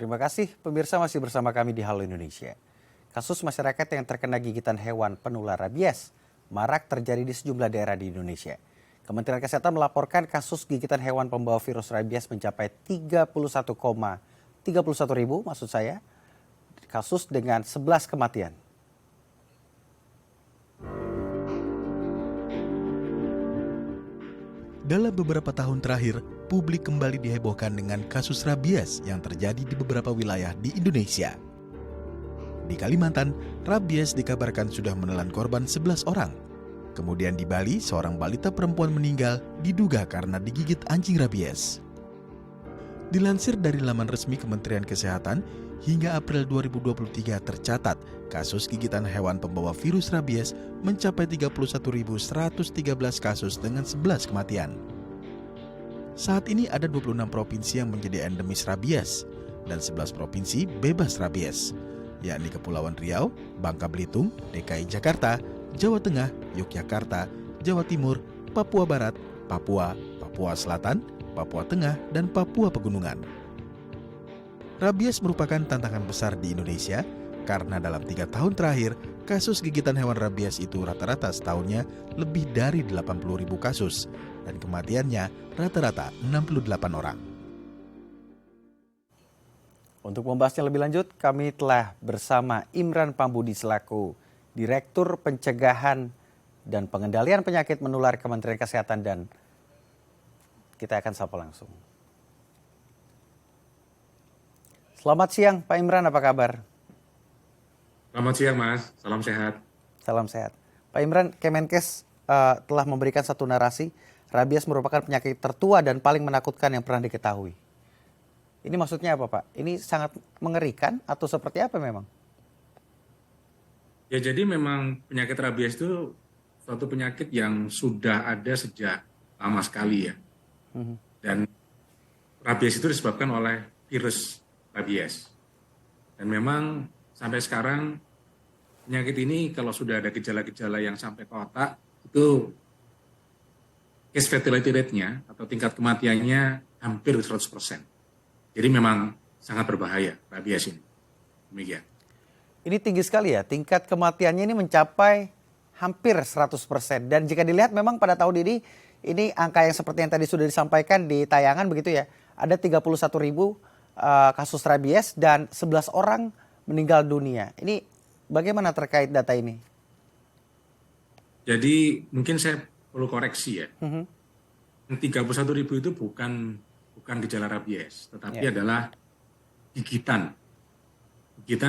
Terima kasih pemirsa masih bersama kami di Halo Indonesia. Kasus masyarakat yang terkena gigitan hewan penular rabies marak terjadi di sejumlah daerah di Indonesia. Kementerian Kesehatan melaporkan kasus gigitan hewan pembawa virus rabies mencapai 31,31 ribu maksud saya, kasus dengan 11 kematian. Dalam beberapa tahun terakhir, publik kembali dihebohkan dengan kasus rabies yang terjadi di beberapa wilayah di Indonesia. Di Kalimantan, rabies dikabarkan sudah menelan korban 11 orang. Kemudian di Bali, seorang balita perempuan meninggal diduga karena digigit anjing rabies. Dilansir dari laman resmi Kementerian Kesehatan, hingga April 2023 tercatat kasus gigitan hewan pembawa virus rabies mencapai 31.113 kasus dengan 11 kematian. Saat ini ada 26 provinsi yang menjadi endemis rabies dan 11 provinsi bebas rabies, yakni Kepulauan Riau, Bangka Belitung, DKI Jakarta, Jawa Tengah, Yogyakarta, Jawa Timur, Papua Barat, Papua, Papua Selatan, Papua Tengah, dan Papua Pegunungan. Rabies merupakan tantangan besar di Indonesia karena dalam 3 tahun terakhir, kasus gigitan hewan rabies itu rata-rata setahunnya lebih dari 80.000 kasus dan kematiannya rata-rata 68 orang. Untuk membahasnya lebih lanjut, kami telah bersama Imran Pambudi selaku Direktur Pencegahan dan Pengendalian Penyakit Menular Kementerian Kesehatan, dan kita akan sapa langsung. Selamat siang Pak Imran, apa kabar? Selamat siang Mas, salam sehat. Salam sehat. Pak Imran, Kemenkes telah memberikan satu narasi, rabies merupakan penyakit tertua dan paling menakutkan yang pernah diketahui. Ini maksudnya apa Pak? Ini sangat mengerikan atau seperti apa memang? Ya jadi memang penyakit rabies itu suatu penyakit yang sudah ada sejak lama sekali ya. Dan rabies itu disebabkan oleh virus rabies. Dan memang sampai sekarang penyakit ini kalau sudah ada gejala-gejala yang sampai ke otak, itu case fatality rate-nya atau tingkat kematiannya hampir 100%. Jadi memang sangat berbahaya rabies ini. Demikian. Ini tinggi sekali ya, tingkat kematiannya ini mencapai hampir 100%. Dan jika dilihat memang pada tahun ini angka yang seperti yang tadi sudah disampaikan di tayangan begitu ya, ada 31.000 kasus rabies dan 11 orang meninggal dunia. Ini bagaimana terkait data ini? Jadi mungkin saya perlu koreksi ya. 31.000 itu bukan gejala rabies, tetapi adalah gigitan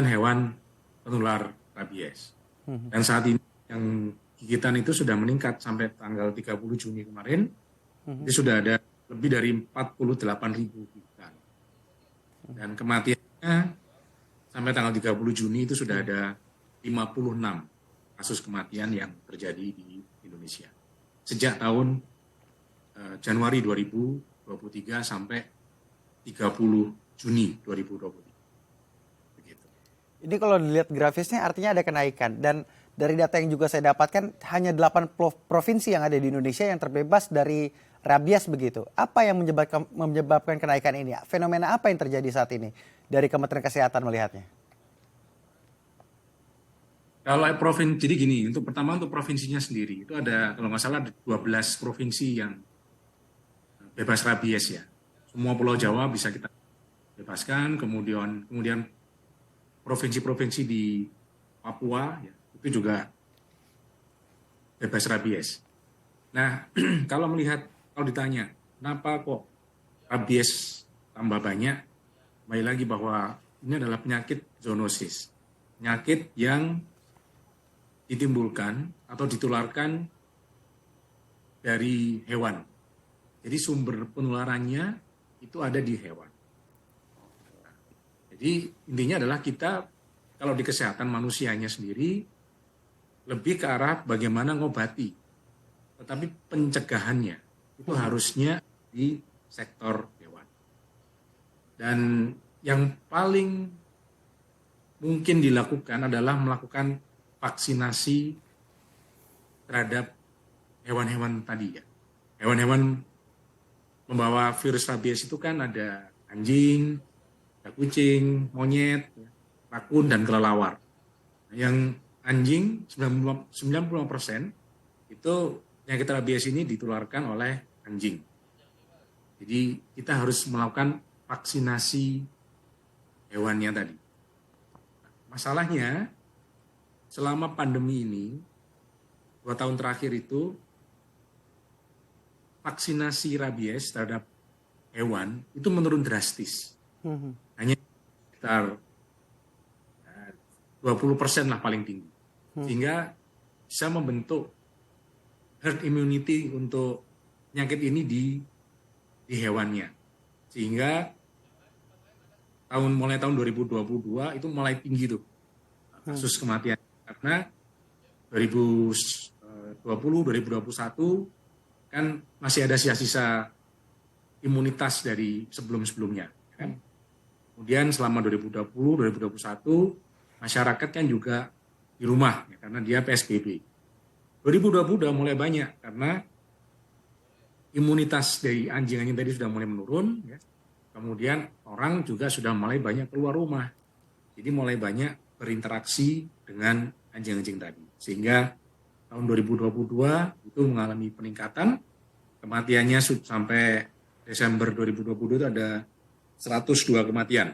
hewan penular rabies. Dan saat ini yang gigitan itu sudah meningkat sampai tanggal 30 Juni kemarin, itu sudah ada lebih dari 48.000 gigitan. Dan kematiannya sampai tanggal 30 Juni itu sudah ada 56 kasus kematian yang terjadi di Indonesia. Sejak tahun Januari 2023 sampai 30 Juni 2023. Begitu. Ini kalau dilihat grafisnya artinya ada kenaikan, dan dari data yang juga saya dapatkan hanya 8 provinsi yang ada di Indonesia yang terbebas dari rabies begitu. Apa yang menyebabkan kenaikan ini? Fenomena apa yang terjadi saat ini dari Kementerian Kesehatan melihatnya? Kalau provinsi, jadi gini, untuk provinsinya sendiri, itu ada kalau nggak salah 12 provinsi yang bebas rabies ya. Semua Pulau Jawa bisa kita bebaskan, kemudian provinsi-provinsi di Papua ya, itu juga bebas rabies. Nah, kalau ditanya, kenapa kok rabies tambah banyak? Kembali lagi bahwa ini adalah penyakit zoonosis. Penyakit yang ditimbulkan atau ditularkan dari hewan. Jadi sumber penularannya itu ada di hewan. Jadi intinya adalah kita, kalau di kesehatan manusianya sendiri, lebih ke arah bagaimana ngobati. Tetapi pencegahannya itu harusnya di sektor hewan. Dan yang paling mungkin dilakukan adalah melakukan vaksinasi terhadap hewan-hewan tadi ya. Hewan-hewan membawa virus rabies itu kan ada anjing, ada kucing, monyet, rakun, dan kelelawar. Yang anjing 95% itu penyakit rabies ini ditularkan oleh anjing. Jadi kita harus melakukan vaksinasi hewannya tadi. Masalahnya selama pandemi ini 2 tahun terakhir itu vaksinasi rabies terhadap hewan itu menurun drastis. Hanya sekitar 20% lah paling tinggi. Sehingga bisa membentuk herd immunity untuk penyakit ini di hewannya. Sehingga mulai tahun 2022 itu mulai tinggi tuh kasus kematian. Karena 2020, 2021 kan masih ada sisa-sisa imunitas dari sebelum-sebelumnya. Kan? Kemudian selama 2020, 2021 masyarakat kan juga di rumah ya, karena dia PSBB. 2020 udah mulai banyak karena imunitas dari anjing-anjing tadi sudah mulai menurun. Ya. Kemudian orang juga sudah mulai banyak keluar rumah. Jadi mulai banyak berinteraksi dengan anjing-anjing tadi. Sehingga tahun 2022 itu mengalami peningkatan. Kematiannya sampai Desember 2022 itu ada 102 kematian.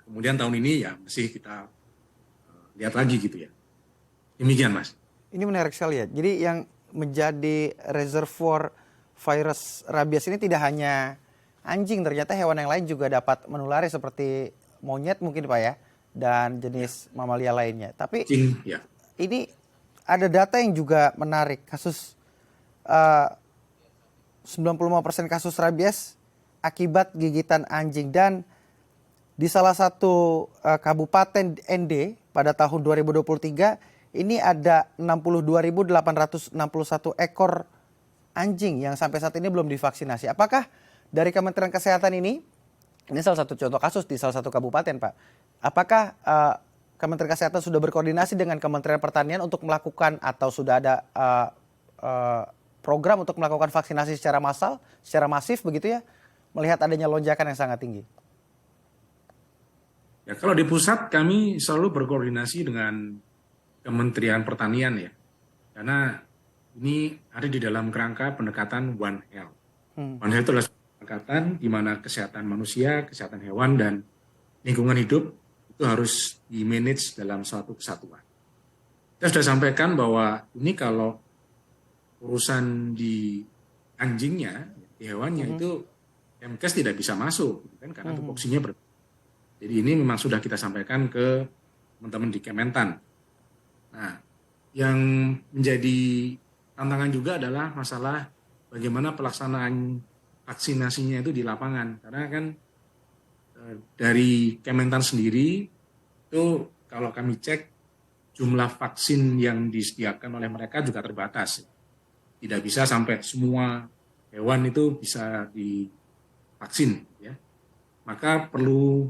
Kemudian tahun ini ya masih kita lihat lagi gitu ya. Demikian Mas. Ini menarik sekali ya. Jadi yang menjadi reservoir virus rabies ini tidak hanya anjing, ternyata hewan yang lain juga dapat menulari seperti monyet mungkin Pak ya, dan jenis mamalia lainnya. Tapi ya. Ini ada data yang juga menarik. Kasus 95% kasus rabies akibat gigitan anjing, dan di salah satu kabupaten ND pada tahun 2023 ini ada 62.861 ekor anjing yang sampai saat ini belum divaksinasi. Apakah dari Kementerian Kesehatan ini salah satu contoh kasus di salah satu kabupaten Pak, apakah Kementerian Kesehatan sudah berkoordinasi dengan Kementerian Pertanian untuk melakukan atau sudah ada program untuk melakukan vaksinasi secara massal, secara masif begitu ya, melihat adanya lonjakan yang sangat tinggi? Ya, kalau di pusat kami selalu berkoordinasi dengan Kementerian Pertanian ya, karena ini ada di dalam kerangka pendekatan One Health. One Health itu adalah pendekatan di mana kesehatan manusia, kesehatan hewan, dan lingkungan hidup itu harus di-manage dalam suatu kesatuan. Kita sudah sampaikan bahwa ini kalau urusan di anjingnya, di hewannya itu Kemkes tidak bisa masuk, kan, karena tupoksinya berbeda. Jadi ini memang sudah kita sampaikan ke teman-teman di Kementan. Nah, yang menjadi tantangan juga adalah masalah bagaimana pelaksanaan vaksinasinya itu di lapangan. Karena kan dari Kementan sendiri itu kalau kami cek jumlah vaksin yang disediakan oleh mereka juga terbatas. Tidak bisa sampai semua hewan itu bisa divaksin. Ya. Maka perlu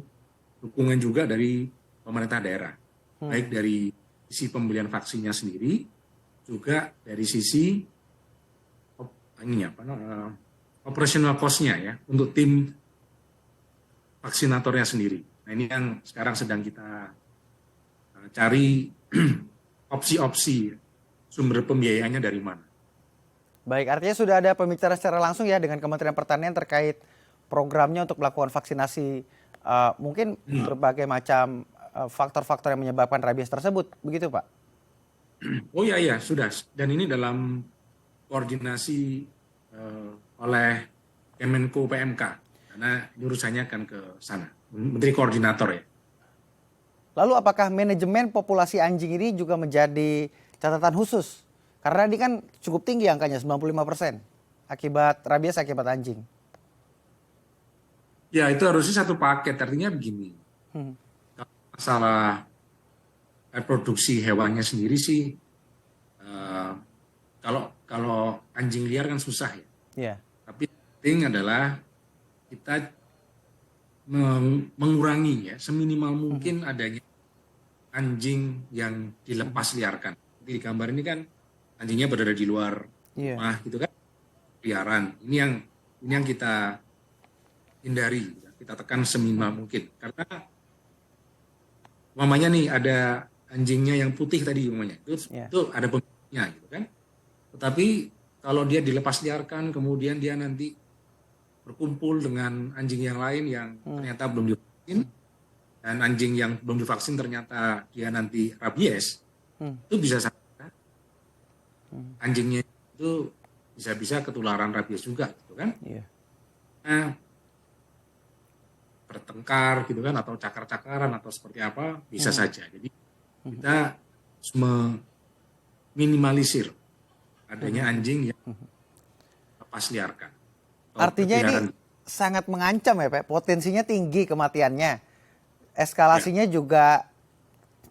dukungan juga dari pemerintah daerah. Baik dari sisi pembelian vaksinnya sendiri, juga dari sisi operational cost-nya ya, untuk tim vaksinatornya sendiri. Nah ini yang sekarang sedang kita cari opsi-opsi sumber pembiayaannya dari mana. Baik, artinya sudah ada pembicaraan secara langsung ya dengan Kementerian Pertanian terkait programnya untuk melakukan vaksinasi mungkin berbagai macam faktor-faktor yang menyebabkan rabies tersebut, begitu Pak? Oh iya, sudah. Dan ini dalam koordinasi oleh Kemenko PMK, karena urusannya kan ke sana, Menteri Koordinator ya. Lalu apakah manajemen populasi anjing ini juga menjadi catatan khusus? Karena ini kan cukup tinggi angkanya, 95% akibat rabies akibat anjing. Ya itu harusnya satu paket, artinya begini. Masalah reproduksi hewannya sendiri sih, kalau anjing liar kan susah ya. Yeah. Tapi penting adalah kita mengurangi ya seminimal mungkin adanya anjing yang dilepas liarkan. Di gambar ini kan anjingnya berada di luar rumah gitu kan, liaran. Ini yang kita hindari. kita tekan seminimal mungkin. Karena umpamanya nih ada anjingnya yang putih tadi umpamanya, itu ada pemiliknya gitu kan. Tetapi kalau dia dilepas liarkan, kemudian dia nanti berkumpul dengan anjing yang lain yang ternyata belum divaksin, dan anjing yang belum divaksin ternyata dia nanti rabies, itu bisa saja anjingnya itu bisa ketularan rabies juga, gitu kan? Nah, bertengkar gitu kan, atau cakar-cakaran atau seperti apa bisa saja. Jadi kita harus meminimalisir adanya anjing yang lepas liarkan. Artinya ini sangat mengancam ya Pak, potensinya tinggi kematiannya, eskalasinya juga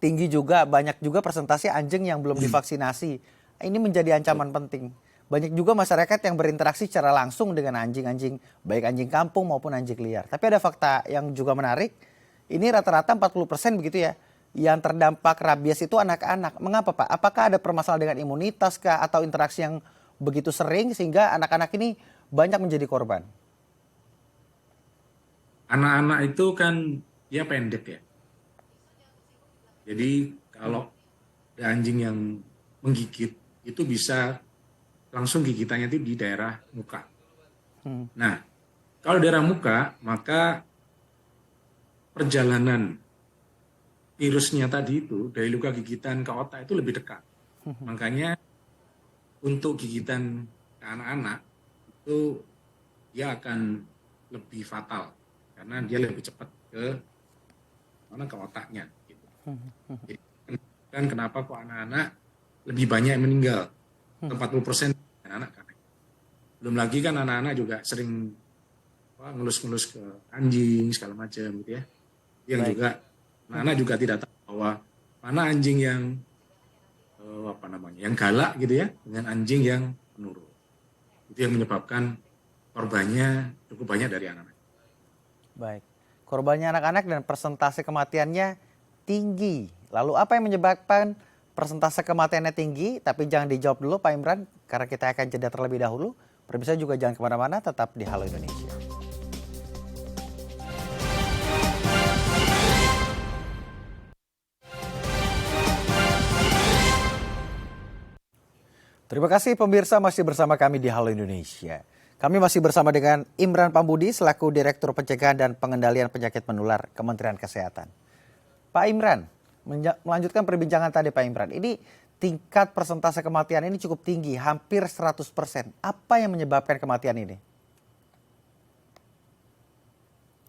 tinggi juga, banyak juga persentase anjing yang belum divaksinasi. Ini menjadi ancaman penting. Banyak juga masyarakat yang berinteraksi secara langsung dengan anjing-anjing, baik anjing kampung maupun anjing liar. Tapi ada fakta yang juga menarik, ini rata-rata 40% begitu ya, yang terdampak rabies itu anak-anak. Mengapa Pak? Apakah ada permasalahan dengan imunitas kah, atau interaksi yang begitu sering sehingga anak-anak ini banyak menjadi korban? Anak-anak itu kan dia pendek ya. Jadi kalau ada anjing yang menggigit, itu bisa langsung gigitannya itu di daerah muka. Nah, kalau daerah muka, maka perjalanan virusnya tadi itu dari luka gigitan ke otak itu lebih dekat. Makanya untuk gigitan ke anak-anak itu dia akan lebih fatal karena dia lebih cepat ke otaknya. Gitu. Jadi kan kenapa kok anak-anak lebih banyak yang meninggal, 40% anak-anak karena belum lagi kan anak-anak juga sering ngelus-ngelus ke anjing segala macam gitu ya. Yang juga anak-anak juga tidak tahu bahwa mana anjing yang yang galak gitu ya dengan anjing yang penurut. Itu yang menyebabkan korbannya cukup banyak dari anak-anak. Baik, korbannya anak-anak dan persentase kematiannya tinggi. Lalu apa yang menyebabkan persentase kematiannya tinggi? Tapi jangan dijawab dulu Pak Imran, karena kita akan jeda terlebih dahulu. Pemirsa juga jangan kemana-mana, tetap di Halo Indonesia. Terima kasih pemirsa masih bersama kami di Halo Indonesia. Kami masih bersama dengan Imran Pambudi selaku Direktur Pencegahan dan Pengendalian Penyakit Menular Kementerian Kesehatan. Pak Imran, melanjutkan perbincangan tadi Pak Imran, ini tingkat persentase kematian ini cukup tinggi, hampir 100%. Apa yang menyebabkan kematian ini?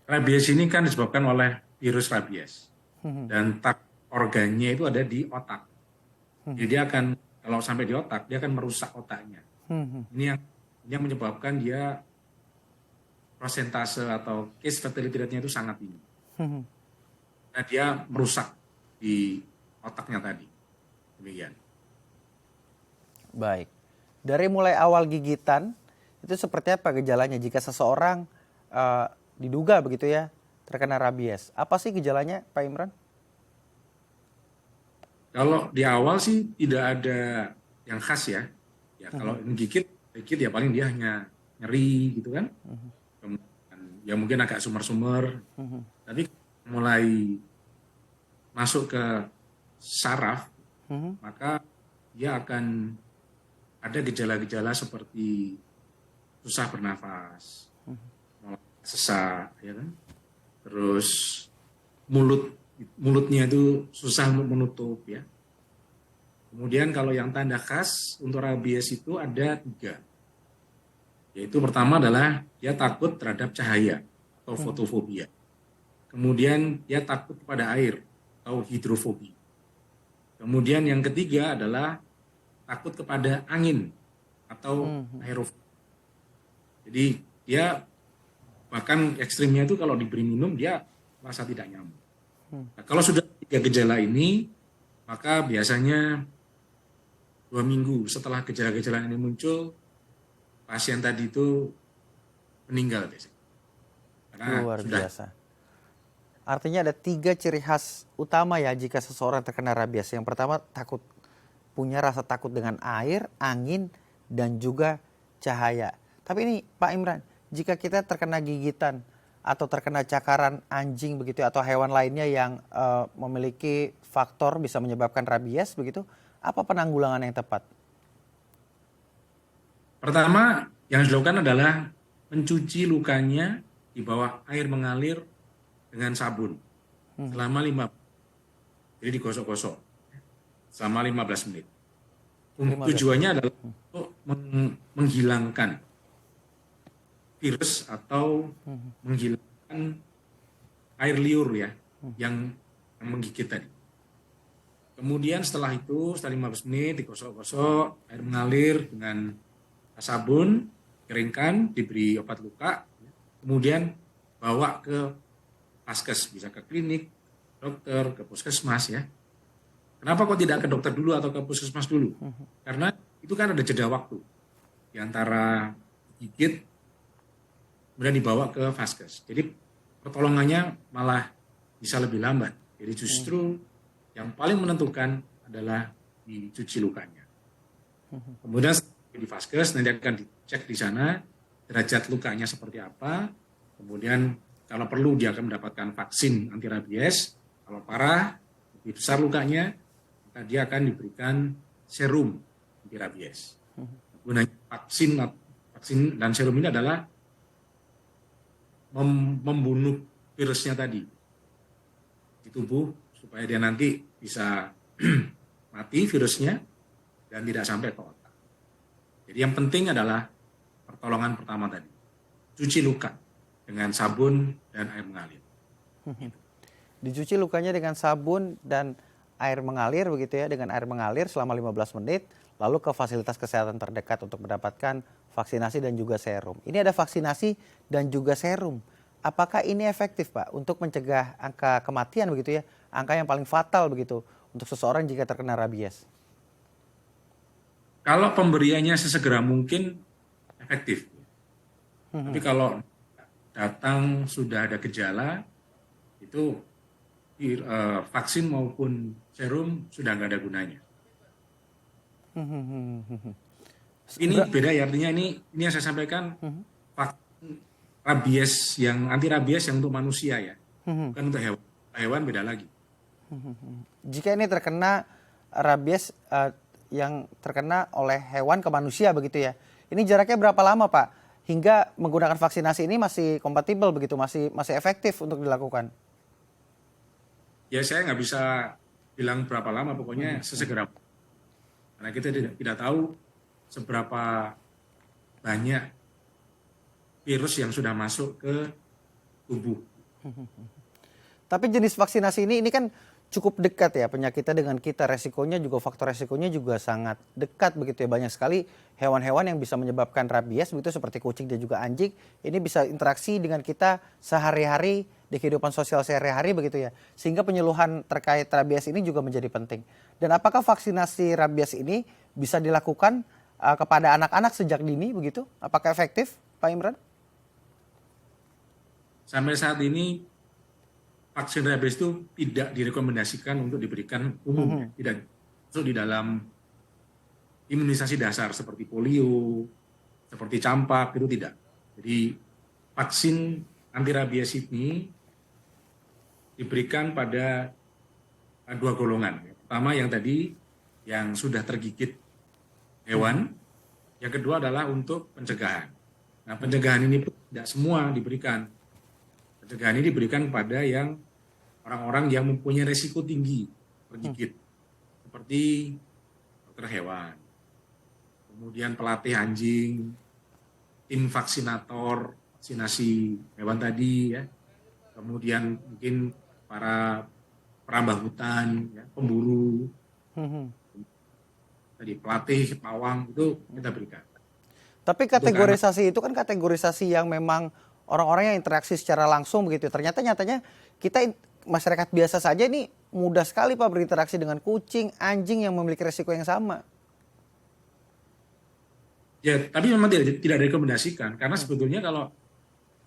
Rabies ini kan disebabkan oleh virus rabies. Dan organnya itu ada di otak. Jadi dia akan, kalau sampai di otak, dia akan merusak otaknya. Ini yang menyebabkan dia persentase atau case fatality rate-nya itu sangat tinggi. Nah, dia merusak di otaknya tadi. Demikian. Baik. Dari mulai awal gigitan, itu seperti apa gejalanya jika seseorang diduga begitu ya terkena rabies? Apa sih gejalanya Pak Imran? Kalau di awal sih tidak ada yang khas ya. Ya kalau gigit ya paling dia hanya nyeri gitu kan. Kemudian, ya mungkin agak sumber-sumber. Tapi mulai masuk ke saraf, maka dia akan ada gejala-gejala seperti susah bernafas, sesak, ya kan. Terus mulutnya itu susah menutup ya. Kemudian kalau yang tanda khas untuk rabies itu ada 3. Yaitu pertama adalah dia takut terhadap cahaya atau fotofobia. Kemudian dia takut kepada air atau hidrofobia. Kemudian yang ketiga adalah takut kepada angin atau aerofobia. Jadi dia bahkan ekstrimnya itu kalau diberi minum dia merasa tidak nyaman. Nah, kalau sudah 3 gejala ini, maka biasanya 2 minggu setelah gejala-gejala ini muncul, pasien tadi itu meninggal biasanya. Karena luar biasa. Artinya ada 3 ciri khas utama ya jika seseorang terkena rabies. Yang pertama punya rasa takut dengan air, angin, dan juga cahaya. Tapi ini Pak Imran, jika kita terkena gigitan atau terkena cakaran anjing begitu atau hewan lainnya yang memiliki faktor bisa menyebabkan rabies begitu, apa penanggulangan yang tepat? Pertama, yang harus dilakukan adalah mencuci lukanya di bawah air mengalir dengan sabun selama 5 jadi digosok-gosok selama 15 menit. 15 Tujuannya adalah untuk menghilangkan virus atau menghilangkan air liur ya yang menggigit tadi. Kemudian setelah itu, setelah 15 menit digosok-gosok, air mengalir dengan sabun, keringkan, diberi obat luka, kemudian bawa ke vaskes, bisa ke klinik, dokter, ke puskesmas ya. Kenapa kok tidak ke dokter dulu atau ke puskesmas dulu? Karena itu kan ada jeda waktu di antara gigit kemudian dibawa ke vaskes. Jadi pertolongannya malah bisa lebih lambat. Jadi justru yang paling menentukan adalah dicuci lukanya. Kemudian di vaskes nanti akan dicek di sana derajat lukanya seperti apa. Kemudian kalau perlu dia akan mendapatkan vaksin anti rabies. Kalau parah, lebih besar lukanya, maka dia akan diberikan serum anti rabies. Gunanya vaksin dan serum ini adalah membunuh virusnya tadi di tubuh supaya dia nanti bisa mati virusnya dan tidak sampai ke otak. Jadi yang penting adalah pertolongan pertama tadi, cuci luka dengan sabun dan air mengalir. Dicuci lukanya dengan sabun dan air mengalir begitu ya, dengan air mengalir selama 15 menit, lalu ke fasilitas kesehatan terdekat untuk mendapatkan vaksinasi dan juga serum. Ini ada vaksinasi dan juga serum. Apakah ini efektif Pak untuk mencegah angka kematian begitu ya, angka yang paling fatal begitu untuk seseorang jika terkena rabies? Kalau pemberiannya sesegera mungkin efektif. Tapi kalau datang sudah ada gejala, itu vaksin maupun serum sudah nggak ada gunanya. Ini beda ya, artinya ini yang saya sampaikan vaksin rabies yang anti rabies yang untuk manusia ya, bukan untuk hewan. Hewan beda lagi. Jika ini terkena rabies yang terkena oleh hewan ke manusia begitu ya, ini jaraknya berapa lama Pak hingga menggunakan vaksinasi ini masih kompatibel begitu, masih efektif untuk dilakukan? Ya saya nggak bisa bilang berapa lama, pokoknya sesegera. Karena kita tidak tahu seberapa banyak virus yang sudah masuk ke tubuh. Tapi jenis vaksinasi ini kan cukup dekat ya penyakitnya dengan kita, resikonya juga, faktor resikonya juga sangat dekat begitu ya. Banyak sekali hewan-hewan yang bisa menyebabkan rabies begitu seperti kucing dan juga anjing. Ini bisa interaksi dengan kita sehari-hari di kehidupan sosial sehari-hari begitu ya. Sehingga penyuluhan terkait rabies ini juga menjadi penting. Dan apakah vaksinasi rabies ini bisa dilakukan kepada anak-anak sejak dini begitu? Apakah efektif Pak Imran? Sampai saat ini vaksin rabies itu tidak direkomendasikan untuk diberikan umum, tidak masuk di dalam imunisasi dasar seperti polio, seperti campak, itu tidak. Jadi vaksin anti rabies ini diberikan pada 2 golongan. Pertama yang tadi yang sudah tergigit hewan, yang kedua adalah untuk pencegahan. Nah pencegahan ini pun tidak semua diberikan. Pencegahan ini diberikan pada yang orang-orang yang mempunyai risiko tinggi tergigit, seperti dokter hewan, kemudian pelatih anjing, tim vaksinator, vaksinasi hewan tadi, ya, kemudian mungkin para perambah hutan, ya, pemburu, tadi pelatih pawang itu kita berikan. Tapi kategorisasi itu kan kategorisasi yang memang orang-orang yang interaksi secara langsung begitu. Ternyata nyatanya kita masyarakat biasa saja ini mudah sekali Pak berinteraksi dengan kucing, anjing yang memiliki resiko yang sama. Ya, tapi memang tidak direkomendasikan karena sebetulnya kalau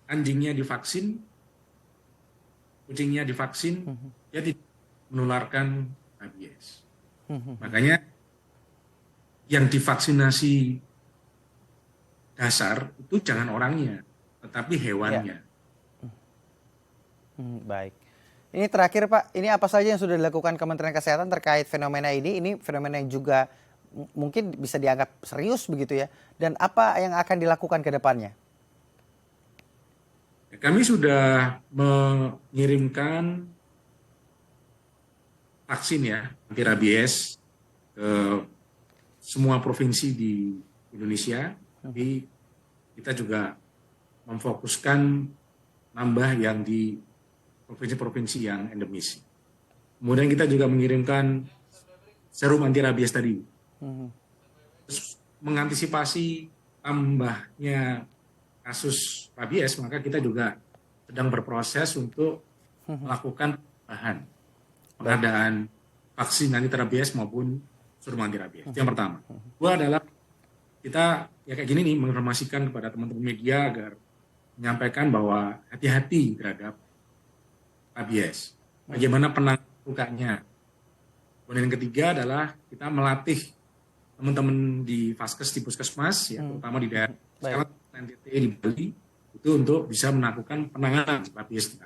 anjingnya divaksin, kucingnya divaksin, dia tidak menularkan rabies. Makanya yang divaksinasi dasar itu jangan orangnya, tetapi hewannya. Baik. Ini terakhir Pak, ini apa saja yang sudah dilakukan Kementerian Kesehatan terkait fenomena ini? Ini fenomena yang juga mungkin bisa dianggap serius begitu ya. Dan apa yang akan dilakukan ke depannya? Kami sudah mengirimkan vaksin ya, anti rabies ke semua provinsi di Indonesia, tapi kita juga memfokuskan nambah yang di provinsi-provinsi yang endemis. Kemudian kita juga mengirimkan serum anti rabies tadi. Terus mengantisipasi tambahnya kasus rabies, maka kita juga sedang berproses untuk melakukan pengadaan vaksin anti rabies maupun serum anti rabies. Itu yang pertama. Kedua adalah kita ya kayak gini nih, menginformasikan kepada teman-teman media agar menyampaikan bahwa hati-hati terhadap rabies. Bagaimana penanganan lukanya. Kemudian yang ketiga adalah kita melatih teman-teman di Vaskes, di Puskesmas, ya, terutama di daerah NTT di Bali, itu untuk bisa melakukan penanganan rabies.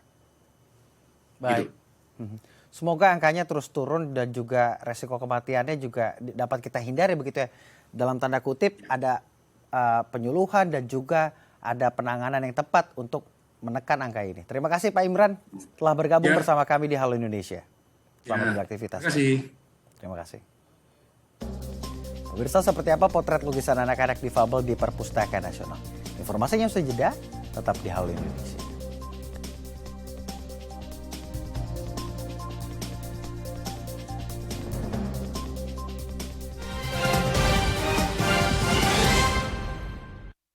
Baik. Gitu. Semoga angkanya terus turun dan juga resiko kematiannya juga dapat kita hindari begitu ya. Dalam tanda kutip ada penyuluhan dan juga ada penanganan yang tepat untuk menekan angka ini. Terima kasih Pak Imran telah bergabung bersama kami di Halo Indonesia. Selamat beraktivitas. Terima kasih. Terima kasih. Pemirsa, seperti apa potret lukisan anak-anak difabel di Perpustakaan Nasional? Informasinya sudah jeda, tetap di Halo Indonesia.